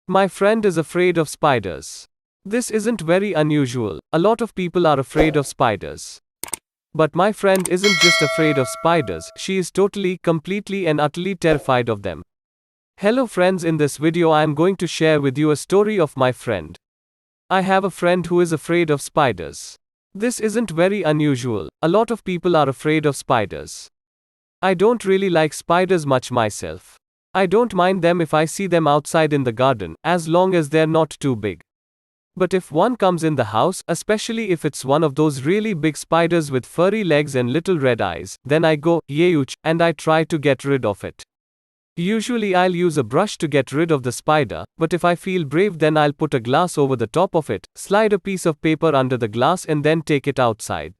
My friend is afraid of spiders. This isn't very unusual. A lot of people are afraid of spiders. But my friend isn't just afraid of spiders, she is totally, completely and utterly terrified of them. Hello friends, in this video I am going to share with you a story of my friend. I have a friend who is afraid of spiders. This isn't very unusual. A lot of people are afraid of spiders. I don't really like spiders much myself. I don't mind them if I see them outside in the garden, as long as they're not too big. But if one comes in the house, especially if it's one of those really big spiders with furry legs and little red eyes, then I go, yeyouch, and I try to get rid of it. Usually I'll use a brush to get rid of the spider, but if I feel brave then I'll put a glass over the top of it, slide a piece of paper under the glass and then take it outside.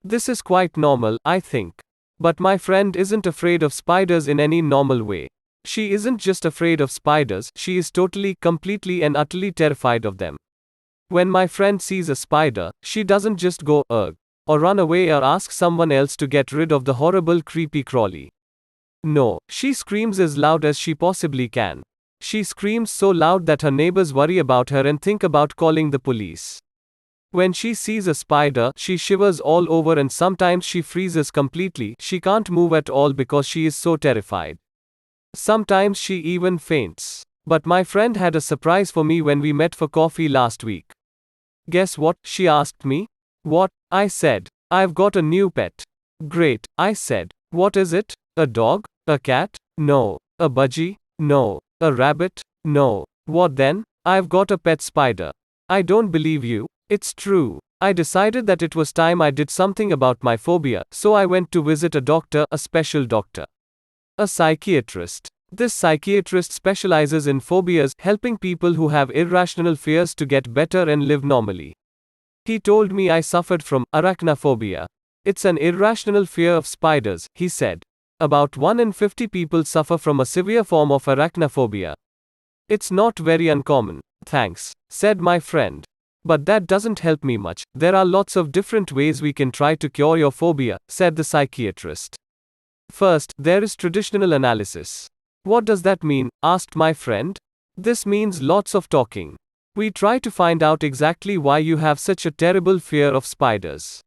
This is quite normal, I think. But my friend isn't afraid of spiders in any normal way. She isn't just afraid of spiders, she is totally, completely and utterly terrified of them. When my friend sees a spider, she doesn't just go, ugh, or run away or ask someone else to get rid of the horrible creepy crawly. No, she screams as loud as she possibly can. She screams so loud that her neighbors worry about her and think about calling the police. When she sees a spider, she shivers all over and sometimes she freezes completely, she can't move at all because she is so terrified. Sometimes she even faints. But my friend had a surprise for me when we met for coffee last week. Guess what? She asked me. What? I said. I've got a new pet. Great, I said. What is it? A dog? A cat? No. A budgie? No. A rabbit? No. What then? I've got a pet spider. I don't believe you. It's true. I decided that it was time I did something about my phobia, so I went to visit a doctor, a special doctor. A psychiatrist. This psychiatrist specializes in phobias, helping people who have irrational fears to get better and live normally. He told me I suffered from arachnophobia. It's an irrational fear of spiders, he said. About 1 in 50 people suffer from a severe form of arachnophobia. It's not very uncommon. Thanks, said my friend. But that doesn't help me much. There are lots of different ways we can try to cure your phobia, said the psychiatrist. First, there is traditional analysis. What does that mean? Asked my friend. This means lots of talking. We try to find out exactly why you have such a terrible fear of spiders.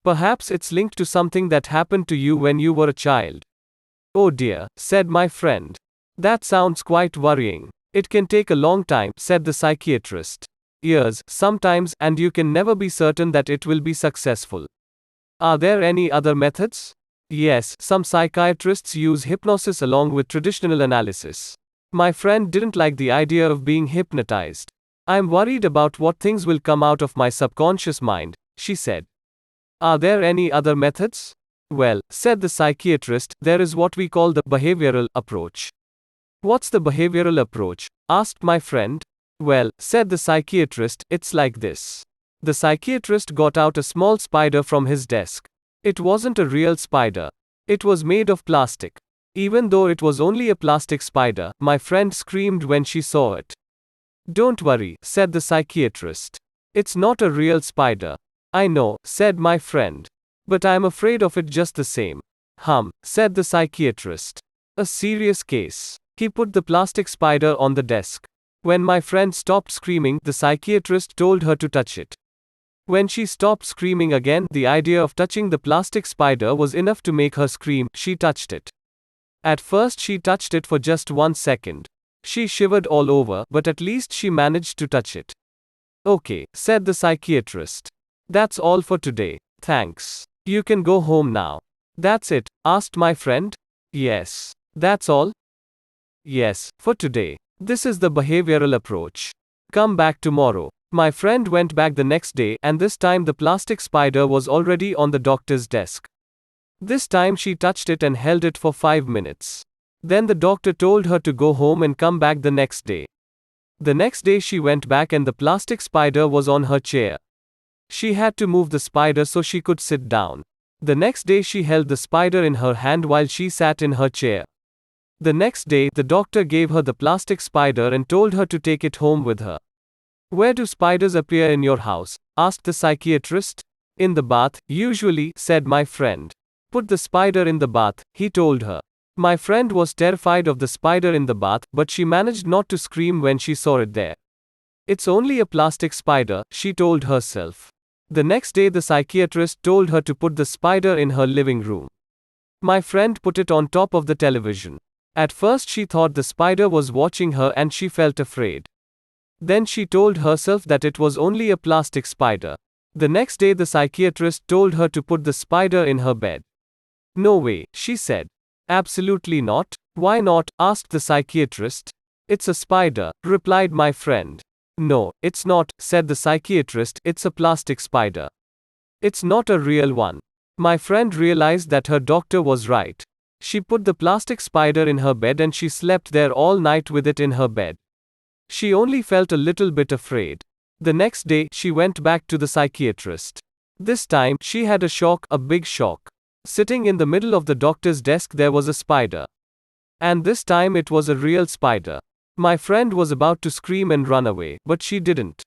Perhaps it's linked to something that happened to you when you were a child. Oh dear, said my friend. That sounds quite worrying. It can take a long time, said the psychiatrist. Years, sometimes, and you can never be certain that it will be successful. Are there any other methods? Yes, some psychiatrists use hypnosis along with traditional analysis. My friend didn't like the idea of being hypnotized. I'm worried about what things will come out of my subconscious mind, she said. Are there any other methods? Well, said the psychiatrist, there is what we call the behavioral approach. What's the behavioral approach? Asked my friend. Well, said the psychiatrist, it's like this. The psychiatrist got out a small spider from his desk. It wasn't a real spider. It was made of plastic. Even though it was only a plastic spider, my friend screamed when she saw it. Don't worry, said the psychiatrist. It's not a real spider. I know, said my friend. But I'm afraid of it just the same. Said the psychiatrist. A serious case. He put the plastic spider on the desk. When my friend stopped screaming, the psychiatrist told her to touch it. When she stopped screaming again, the idea of touching the plastic spider was enough to make her scream. She touched it. At first she touched it for just 1 second. She shivered all over, but at least she managed to touch it. Okay, said the psychiatrist. That's all for today. Thanks. You can go home now. That's it? Asked my friend. Yes. That's all? Yes, for today. This is the behavioral approach. Come back tomorrow. My friend went back the next day, and this time the plastic spider was already on the doctor's desk. This time she touched it and held it for 5 minutes. Then the doctor told her to go home and come back the next day. The next day she went back and the plastic spider was on her chair. She had to move the spider so she could sit down. The next day she held the spider in her hand while she sat in her chair. The next day, the doctor gave her the plastic spider and told her to take it home with her. Where do spiders appear in your house? Asked the psychiatrist. In the bath, usually, said my friend. Put the spider in the bath, he told her. My friend was terrified of the spider in the bath, but she managed not to scream when she saw it there. It's only a plastic spider, she told herself. The next day, the psychiatrist told her to put the spider in her living room. My friend put it on top of the television. At first, she thought the spider was watching her and she felt afraid. Then she told herself that it was only a plastic spider. The next day, the psychiatrist told her to put the spider in her bed. No way, she said. Absolutely not. Why not? Asked the psychiatrist. It's a spider, replied my friend. No, it's not, said the psychiatrist, it's a plastic spider. It's not a real one. My friend realized that her doctor was right. She put the plastic spider in her bed and she slept there all night with it in her bed. She only felt a little bit afraid. The next day, she went back to the psychiatrist. This time, she had a shock, a big shock. Sitting in the middle of the doctor's desk, there was a spider. And this time it was a real spider. My friend was about to scream and run away, but she didn't.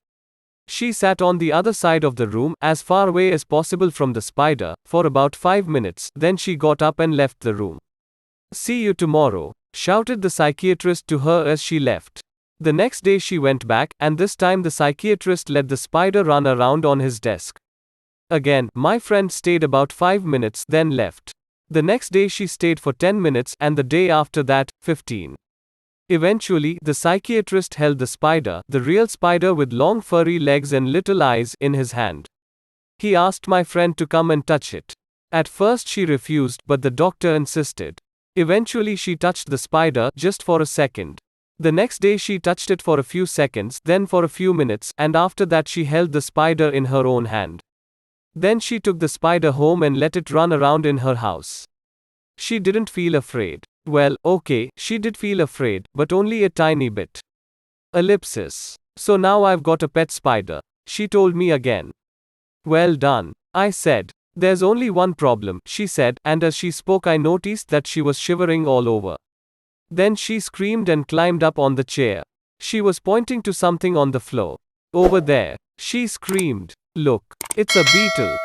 She sat on the other side of the room, as far away as possible from the spider, for about 5 minutes, then she got up and left the room. See you tomorrow, shouted the psychiatrist to her as she left. The next day she went back, and this time the psychiatrist let the spider run around on his desk. Again, my friend stayed about 5 minutes, then left. The next day she stayed for 10 minutes, and the day after that, 15. Eventually, the psychiatrist held the spider, the real spider with long furry legs and little eyes, in his hand. He asked my friend to come and touch it. At first she refused, but the doctor insisted. Eventually she touched the spider, just for a second. The next day she touched it for a few seconds, then for a few minutes, and after that she held the spider in her own hand. Then she took the spider home and let it run around in her house. She didn't feel afraid. Well, okay, she did feel afraid, but only a tiny bit. Ellipsis. So now I've got a pet spider, she told me again. Well done, I said. There's only one problem, she said, and as she spoke I noticed that she was shivering all over. Then she screamed and climbed up on the chair. She was pointing to something on the floor. Over there, she screamed. Look, it's a beetle.